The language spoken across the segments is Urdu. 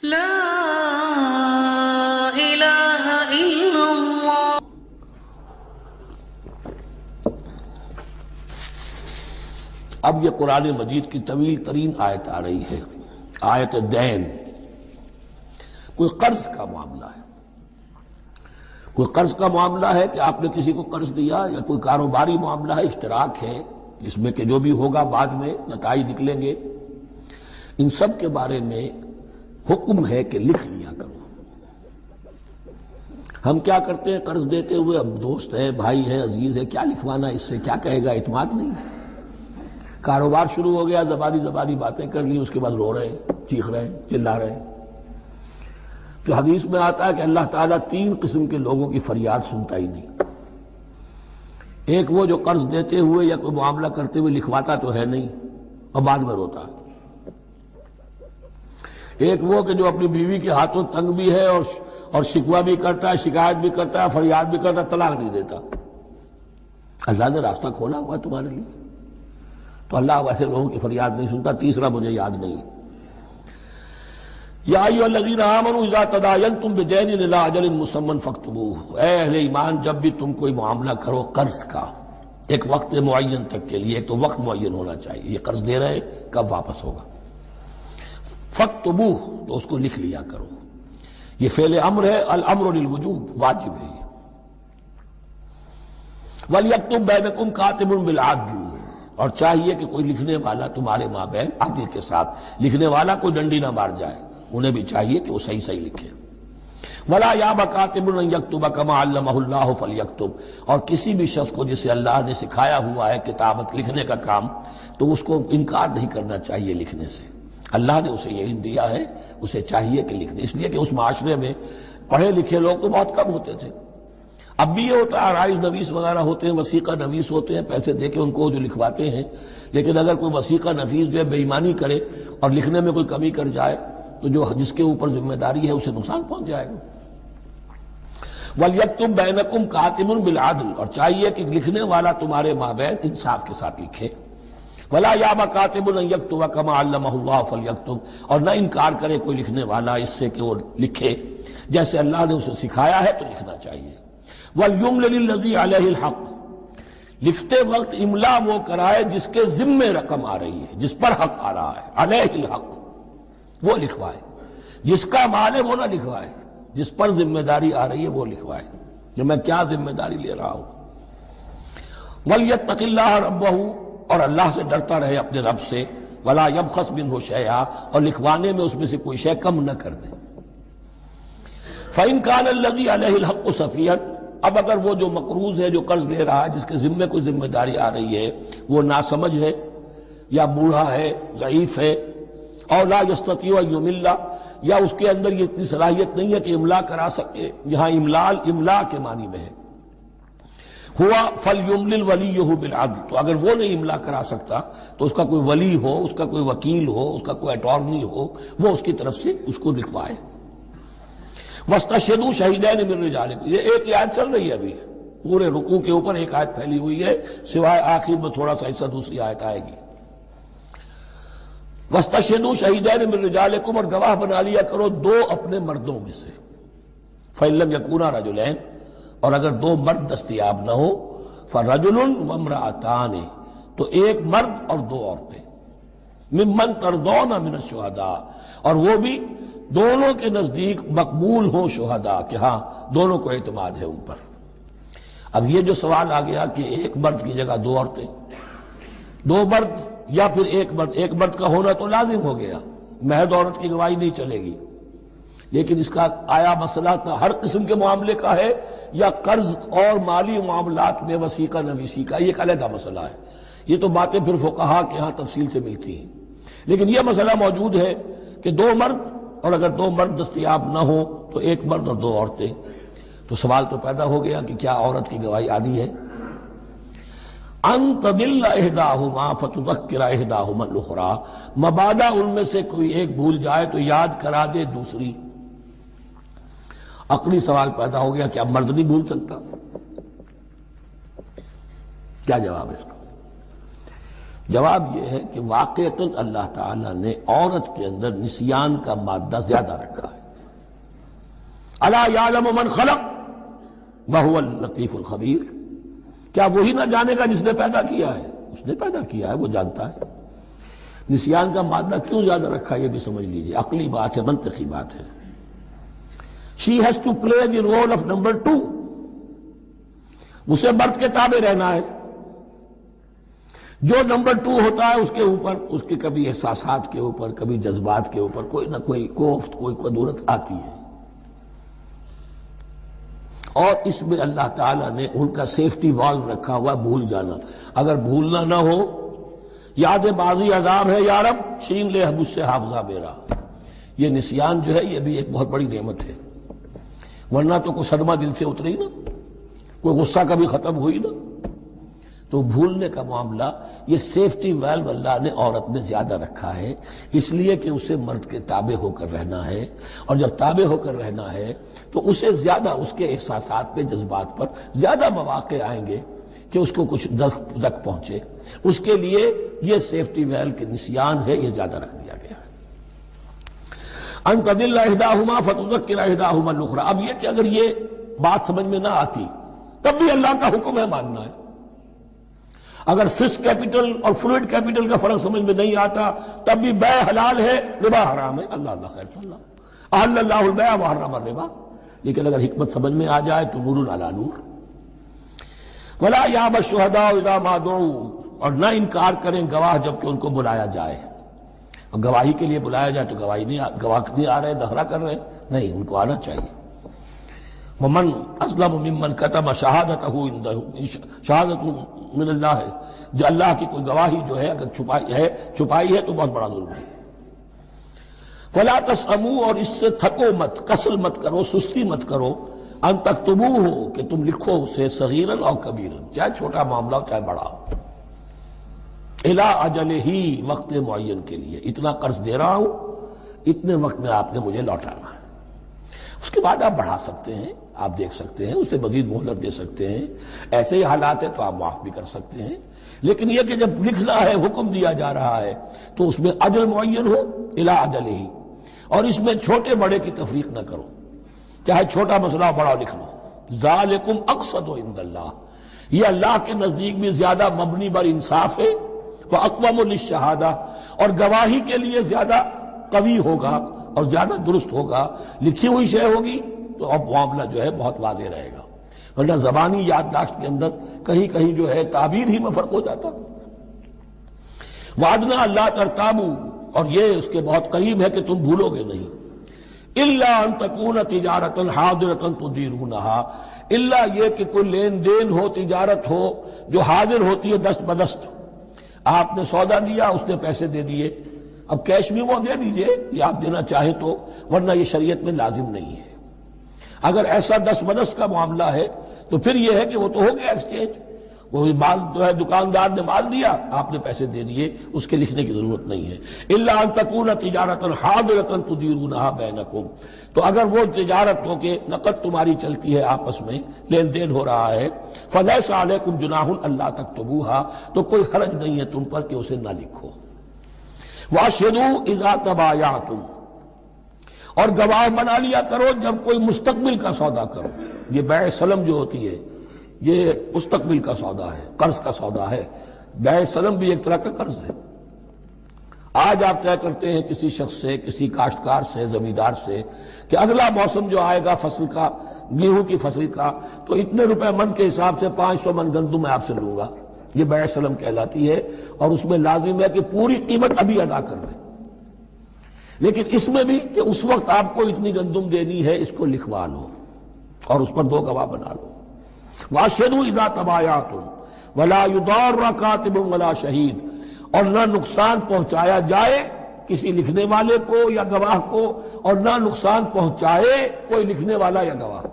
لا الہ الا اللہ۔ اب یہ قرآن مجید کی طویل ترین آیت آ رہی ہے، آیت دین۔ کوئی قرض کا معاملہ ہے، کوئی قرض کا معاملہ ہے کہ آپ نے کسی کو قرض دیا، یا کوئی کاروباری معاملہ ہے، اشتراک ہے جس میں کہ جو بھی ہوگا بعد میں نتائج نکلیں گے۔ ان سب کے بارے میں حکم ہے کہ لکھ لیا کرو۔ ہم کیا کرتے ہیں قرض دیتے ہوئے، اب دوست ہے، بھائی ہے، عزیز ہے، کیا لکھوانا، اس سے کیا کہے گا، اعتماد نہیں ہے۔ کاروبار شروع ہو گیا، زبانی باتیں کر لی، اس کے بعد رو رہے ہیں، چیخ رہے ہیں، چلا رہے ہیں۔ تو حدیث میں آتا ہے کہ اللہ تعالیٰ 3 قسم کے لوگوں کی فریاد سنتا ہی نہیں۔ ایک وہ جو قرض دیتے ہوئے یا کوئی معاملہ کرتے ہوئے لکھواتا تو ہے نہیں اور بعد میں روتا ہے۔ ایک وہ کہ جو اپنی بیوی کے ہاتھوں تنگ بھی ہے اور شکوہ بھی کرتا ہے، شکایت بھی کرتا ہے، فریاد بھی کرتا ہے، طلاق نہیں دیتا۔ اللہ نے راستہ کھولا ہوا ہے تمہارے لیے، تو اللہ ویسے لوگوں کی فریاد نہیں سنتا۔ تیسرا مجھے یاد نہیں ہے۔ یا ایھا الذین آمنوا اذا تداینتم بدین الی اجل مسمى فاکتبوہ، اے اہل ایمان جب بھی تم کوئی معاملہ کرو قرض کا، ایک وقت معین تک کے لیے، ایک تو وقت معین ہونا چاہیے، یہ قرض دے رہے ہیں کب واپس ہوگا، فاکتبوہ، تو اس کو لکھ لیا کرو۔ یہ فعل امر ہے، الامر للوجوب، واجب ہے یہ۔ وَلْيَكْتُبْ بَيْنَكُمْ كَاتِبٌ بِالْعَدْلِ، اور چاہیے کہ کوئی لکھنے والا تمہارے مابین عدل کے ساتھ، لکھنے والا کوئی ڈنڈی نہ مار جائے، انہیں بھی چاہیے کہ وہ صحیح صحیح لکھے۔ وَلَا يَأْبَ كَاتِبٌ أَن يَكْتُبَ كَمَا عَلَّمَهُ اللَّهُ فَلْيَكْتُبْ، اور کسی بھی شخص کو جسے اللہ نے سکھایا ہوا ہے کتابت لکھنے کا کام، تو اس کو انکار نہیں کرنا چاہیے لکھنے سے۔ اللہ نے اسے یہ علم دیا ہے، اسے چاہیے کہ لکھنے، اس لیے کہ اس معاشرے میں پڑھے لکھے لوگ تو بہت کم ہوتے تھے۔ اب بھی یہ ہوتا ہے، عرائض نویس وغیرہ ہوتے ہیں، وثیقہ نویس ہوتے ہیں، پیسے دے کے ان کو جو لکھواتے ہیں، لیکن اگر کوئی وثیقہ نویس جو ہے بے ایمانی کرے اور لکھنے میں کوئی کمی کر جائے تو جو جس کے اوپر ذمہ داری ہے اسے نقصان پہنچ جائے گا۔ وَلْيَكْتُبْ بَيْنَكُمْ كَاتِبٌ بِالْعَدْلِ، اور چاہیے کہ لکھنے والا تمہارے مابین انصاف کے ساتھ لکھے۔ وَلَا يَأْبَ كَاتِبٌ أَن يَكْتُبَ كَمَا عَلَّمَهُ اللَّهُ فَلْيَكْتُبْ، اور نہ انکار کرے کوئی لکھنے والا اس سے کہ وہ لکھے جیسے اللہ نے اسے سکھایا ہے، تو لکھنا چاہیے۔ وَلْيُمْلِلِ الَّذِي عَلَيْهِ الْحَقُّ، لکھتے وقت املا وہ کرائے جس کے ذمے رقم آ رہی ہے، جس پر حق آ رہا ہے، علیہ الحق، وہ لکھوائے۔ جس کا مال ہے وہ نہ لکھوائے، جس پر ذمہ داری آ رہی ہے وہ لکھوائے، کہ میں کیا ذمہ داری لے رہا ہوں۔ وَلْيَتَّقِ اللَّهَ رَبَّهُ، اور اللہ سے ڈرتا رہے اپنے رب سے۔ وَلَا يَبْخَسْ مِنْهُ شَيْئًا، اور لکھوانے میں اس میں سے کوئی شے کم نہ کر دے۔ فَإِنْ كَانَ الَّذِي عَلَيْهِ الْحَقُّ سَفِيهًا، اب اگر وہ جو مقروض ہے، جو قرض لے رہا ہے، جس کے ذمے کوئی ذمہ داری آ رہی ہے، وہ ناسمجھ ہے یا بوڑھا ہے، ضعیف ہے، اور لا يستطيع ان يمل، یا اس کے اندر یہ اتنی صلاحیت نہیں ہے کہ املا کرا سکے، یہاں املا کے معنی میں ہے، ہوا فَلْيُمْلِلْ وَلِيُّهُ بِالْعَدْلِ، تو اگر وہ نہیں املا کرا سکتا تو اس کا کوئی ولی ہو، اس کا کوئی وکیل ہو، اس کا کوئی اٹارنی ہو، وہ اس کی طرف سے اس کو لکھوائے۔ وَاسْتَشْهِدُوا شَهِدَيْنِ مِن رِجَالِكُمْ، یہ ایک آیت چل رہی ہے، ابھی پورے رکوع کے اوپر ایک آیت پھیلی ہوئی ہے، سوائے آخر میں تھوڑا سا حصہ دوسری آیت آئے گی۔ وَاسْتَشْهِدُوا شَهِدَيْنِ مِن رِجَالِكُمْ، اور گواہ بنا لیا کرو 2 اپنے مردوں میں سے۔ فَإِن لَّمْ يَكُونَا رَجُلَيْنِ، اور اگر 2 مرد دستیاب نہ ہو، فَرَجُلٌ وَامْرَأَتَانِ، تو ایک مرد اور 2 عورتیں، ممن ترضون من الشہداء، اور وہ بھی دونوں کے نزدیک مقبول ہوں شہداء، کہ ہاں دونوں کو اعتماد ہے ان پر۔ اب یہ جو سوال آ گیا کہ ایک مرد کی جگہ 2 عورتیں، 2 مرد یا پھر ایک مرد کا ہونا تو لازم ہو گیا، محض عورت کی گواہی نہیں چلے گی، لیکن اس کا آیا مسئلہ ہر قسم کے معاملے کا ہے یا قرض اور مالی معاملات میں وثیقہ نویسی کا، یہ ایک علیحدہ مسئلہ ہے۔ یہ تو باتیں پھر فقہا کے ہاں تفصیل سے ملتی ہیں، لیکن یہ مسئلہ موجود ہے کہ 2 مرد، اور اگر 2 مرد دستیاب نہ ہو تو ایک مرد اور 2 عورتیں، تو سوال تو پیدا ہو گیا کہ کیا عورت کی گواہی عادی ہے؟ ان تضل احداہما فتذکر احداہما الاخری، مبادا ان میں سے کوئی ایک بھول جائے تو یاد کرا دے دوسری۔ عقلی سوال پیدا ہو گیا کہ اب مرد نہیں بھول سکتا؟ کیا جواب ہے اس کا؟ جواب یہ ہے کہ واقعتاً اللہ تعالیٰ نے عورت کے اندر نسیان کا مادہ زیادہ رکھا ہے. الا یعلم من خلق وہو اللطیف الخبیر، کیا وہی نہ جانے گا جس نے پیدا کیا ہے؟ اس نے پیدا کیا ہے، وہ جانتا ہے. نسیان کا مادہ کیوں زیادہ رکھا یہ بھی سمجھ لیجیے، عقلی بات ہے، منطقی بات ہے. She has to play the role of number 2. اسے مرد کے تابع رہنا ہے. جو نمبر 2 ہوتا ہے اس کے اوپر اس کے کبھی احساسات کے اوپر، کبھی جذبات کے اوپر کوئی نہ کوئی کوفت، کوئی قدورت آتی ہے. اور اس میں اللہ تعالیٰ نے ان کا سیفٹی والو رکھا ہوا، بھول جانا. اگر بھولنا نہ ہو، یاد بازی عذاب ہے یا رب، چھین لے مجھ سے حافظہ میرا. یہ نسیان جو ہے یہ بھی ایک بہت بڑی نعمت ہے، ورنہ تو کوئی صدمہ دل سے اترے ہی نہ، کوئی غصہ کبھی ختم ہوئی نہ. تو بھولنے کا معاملہ یہ سیفٹی ویلو اللہ نے عورت میں زیادہ رکھا ہے، اس لیے کہ اسے مرد کے تابع ہو کر رہنا ہے. اور جب تابع ہو کر رہنا ہے تو اسے زیادہ اس کے احساسات پہ، جذبات پر زیادہ مواقع آئیں گے کہ اس کو کچھ زک پہنچے. اس کے لیے یہ سیفٹی ویل کے نسیان ہے، یہ زیادہ رکھ دیا گیا ہے. ان تضل احداہما فتذکر احداہما الاخری. اب یہ کہ اگر یہ بات سمجھ میں نہ آتی تب بھی اللہ کا حکم ہے ماننا ہے. اگر فسک کیپٹل اور فلوئڈ کیپٹل کا فرق سمجھ میں نہیں آتا تب بھی بیع حلال ہے، ربا حرام ہے. اللہ خیر صلی اللہ احل اللہ البیع وحرم الربا. لیکن اگر حکمت سمجھ میں آ جائے تو نور علی نور. ولا یأبى الشهداء اذا ما دعوا. اور نہ انکار کریں گواہ جب کہ ان کو بلایا جائے. اور گواہی کے لیے بلایا جائے تو گواہ نہیں آ رہے، نخرہ کر رہے، نہیں، ان کو آنا چاہیے. ومن اسلم ممن کتم شہادتہ شہادت من اللہ ہے، جو اللہ کی کوئی گواہی جو ہے اگر چھپائی ہے تو بہت بڑا ظلم ہے. فلا تسأموا، اور اس سے تھکو مت، کسل مت کرو، سستی مت کرو. ان تکتبوہ، کہ تم لکھو اسے، صغیراً اور کبیراً، چاہے چھوٹا معاملہ ہو چاہے بڑا ہو. الی اجلہ، وقت معین کے لیے. اتنا قرض دے رہا ہوں، اتنے وقت میں آپ نے مجھے لوٹانا ہے. اس کے بعد آپ بڑھا سکتے ہیں، آپ دیکھ سکتے ہیں، اسے مزید مہلت دے سکتے ہیں. ایسے ہی حالات ہیں تو آپ معاف بھی کر سکتے ہیں. لیکن یہ کہ جب لکھنا ہے، حکم دیا جا رہا ہے تو اس میں اجل معین ہو، الی اجلہ. اور اس میں چھوٹے بڑے کی تفریق نہ کرو، چاہے چھوٹا مسئلہ بڑا لکھ لو. ذالکم اقسط عند اللہ، یہ اللہ کے نزدیک بھی زیادہ مبنی بر انصاف ہے. واقوم للشہادہ، اور گواہی کے لیے زیادہ قوی ہوگا اور زیادہ درست ہوگا. لکھی ہوئی شے ہوگی تو اب معاملہ جو ہے بہت واضح رہے گا، ورنہ زبانی یادداشت کے اندر کہیں کہیں جو ہے تعبیر ہی میں فرق ہو جاتا. وعدنا اللہ ترتابوا، اور یہ اس کے بہت قریب ہے کہ تم بھولو گے نہیں. الا ان تکون تجارۃ حاضرۃ تدیرونھا، الا یہ کہ کوئی لین دین ہو، تجارت ہو جو حاضر ہوتی ہے دست بدست. آپ نے سودا دیا، اس نے پیسے دے دیے، اب کیش بھی وہ دے دیجئے یا آپ دینا چاہیں تو، ورنہ یہ شریعت میں لازم نہیں ہے. اگر ایسا دست بدست کا معاملہ ہے تو پھر یہ ہے کہ وہ تو ہو گیا ایکسچینج. وہ مال جو ہے دکاندار نے مال دیا، آپ نے پیسے دے دیے، اس کے لکھنے کی ضرورت نہیں ہے. الا ان تکون تجارۃ حاضرۃ تدیرونھا بینکم، تو اگر وہ تجارت ہو کہ نقد تمہاری چلتی ہے، آپس میں لین دین ہو رہا ہے، فلیس علیکم جناح الا تکتبوھا، تو کوئی حرج نہیں ہے تم پر کہ اسے نہ لکھو. واشہدوا اذا تبایعتم، اور گواہ بنا لیا کرو جب کوئی مستقبل کا سودا کرو. یہ بیع سلم جو ہوتی ہے یہ مستقبل کا سودا ہے، قرض کا سودا ہے. بیع سلم بھی ایک طرح کا قرض ہے. آج آپ طے کرتے ہیں کسی شخص سے، کسی کاشتکار سے، زمیندار سے کہ اگلا موسم جو آئے گا فصل کا، گیہوں کی فصل کا، تو اتنے روپے من کے حساب سے 500 من گندم میں آپ سے لوں گا. یہ بیع سلم کہلاتی ہے، اور اس میں لازم ہے کہ پوری قیمت ابھی ادا کر دیں. لیکن اس میں بھی کہ اس وقت آپ کو اتنی گندم دینی ہے، اس کو لکھوا لو اور اس پر 2 گواہ بنا لو. واشہدوا اذا تبایعتم ولا یضار کاتب ولا شہید، اور نہ نقصان پہنچایا جائے کسی لکھنے والے کو یا گواہ کو، اور نہ نقصان پہنچائے کوئی لکھنے والا یا گواہ.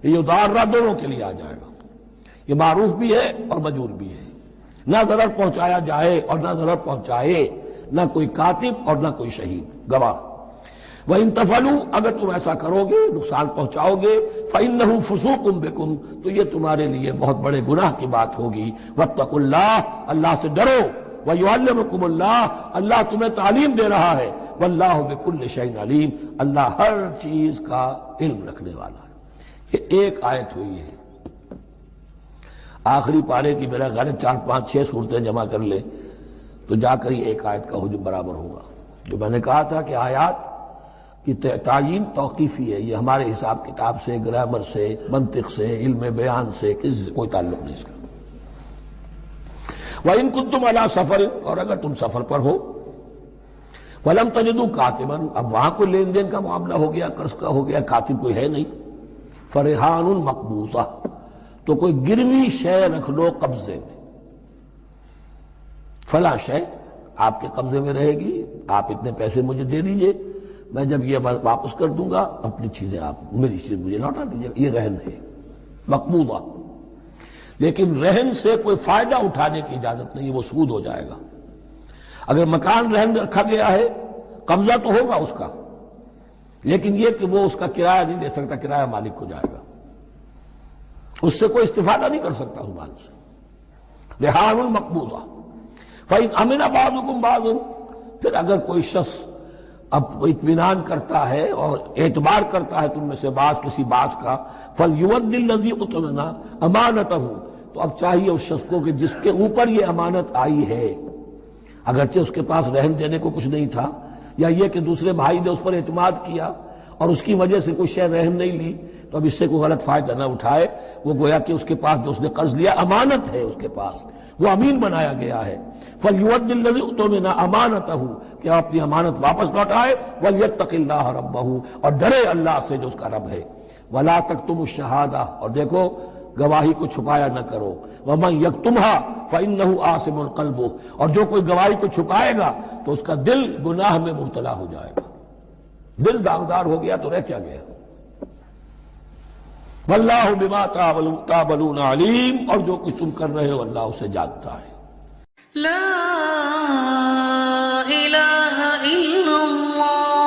یہ یضار دونوں کے لیے آ جائے گا، یہ معروف بھی ہے اور مجرور بھی ہے. نہ ضرر پہنچایا جائے اور نہ ضرر پہنچائے، نہ کوئی کاتب اور نہ کوئی شہید گواہ. وَإِن تَفْعَلُوا، اگر تم ایسا کرو گے، نقصان پہنچاؤ گے، فَإِنَّهُ فُسُوقٌ بِكُمْ، تو یہ تمہارے لیے بہت بڑے گناہ کی بات ہوگی. وَاتَّقُوا اللَّهَ، اللہ سے ڈرو. وَيُعَلِّمُكُمُ اللَّهُ، اللہ تمہیں تعلیم دے رہا ہے، وَاللَّهُ بِكُلِّ شَيْءٍ عَلِيمٌ، اللہ ہر چیز کا علم رکھنے والا ہے۔ یہ ایک آیت ہوئی ہے، آخری پارے کی میرا خیال 4 5 6 صورتیں جمع کر لے تو جا کر یہ ایک آیت کا حجم برابر ہوگا۔ جو میں نے کہا تھا کہ آیات کی تعیین توقیفی ہے، یہ ہمارے حساب کتاب سے، گرامر سے، منطق سے، علم بیان سے کسی سے کوئی تعلق نہیں اس کا۔ وَإِن كُنتُمْ عَلَىٰ سَفَرٍ، اور اگر تم سفر پر ہو، فَلَمْ تَجِدُوا كَاتِبًا، اب وہاں کوئی لین دین کا معاملہ ہو گیا، قرض کا ہو گیا، کاتب کوئی ہے نہیں، فَرِحَانٌ مَقْبُوضَةٌ، تو کوئی گروی شے رکھ لو قبضے میں، فلاں شے آپ کے قبضے میں رہے گی، آپ اتنے پیسے مجھے دے دیجئے، میں جب یہ واپس کر دوں گا اپنی چیزیں آپ میری چیز مجھے لوٹا دیجیے، یہ رہن ہے مقبوضہ۔ لیکن رہن سے کوئی فائدہ اٹھانے کی اجازت نہیں، وہ سود ہو جائے گا۔ اگر مکان رہن رکھا گیا ہے قبضہ تو ہوگا اس کا، لیکن یہ کہ وہ اس کا کرایہ نہیں دے سکتا، کرایہ مالک ہو جائے گا، اس سے کوئی استفادہ نہیں کر سکتا اس مال سے۔ رہان مقبوضہ، فَإِنْ أَمِنَ بَعْضُكُمْ بَعْضًا، پھر اگر کوئی شخص اب اطمینان کرتا ہے اور اعتبار کرتا ہے تم میں سے بعض کسی بعض کا، فَلْيُؤَدِّ الَّذِي اؤْتُمِنَ أَمَانَتَهُ، تو اب چاہیے اس شخص کو کہ جس کے اوپر یہ امانت آئی ہے، اگرچہ اس کے پاس رہن دینے کو کچھ نہیں تھا، یا یہ کہ دوسرے بھائی نے اس پر اعتماد کیا اور اس کی وجہ سے کوئی شے رہن نہیں لی، تو اب اس سے کوئی غلط فائدہ نہ اٹھائے، وہ گویا کہ اس کے پاس جو اس نے قرض لیا امانت ہے، اس کے پاس وہ امین بنایا گیا ہے۔ فَلْيُؤَدِّ الَّذِي اؤْتُمِنَ أَمَانَتَهُ، کہ اپنی امانت واپس لوٹائے، وَلْيَتَّقِ اللَّهَ رَبَّهُ، اور ڈرے اللہ سے جو اس کا رب ہے۔ وَلَا تَكْتُمُوا الشَّهَادَةَ، اور دیکھو گواہی کو چھپایا نہ کرو، وَمَنْ يَكْتُمْهَا فَإِنَّهُ آثِمٌ قَلْبُهُ، اور جو کوئی گواہی کو چھپائے گا تو اس کا دل گناہ میں مبتلا ہو جائے گا، دل داغدار ہو گیا تو رہ کیا گیا۔ واللہ بما تعملون علیم، اور جو کچھ تم کر رہے ہو اللہ اسے جانتا ہے۔ لا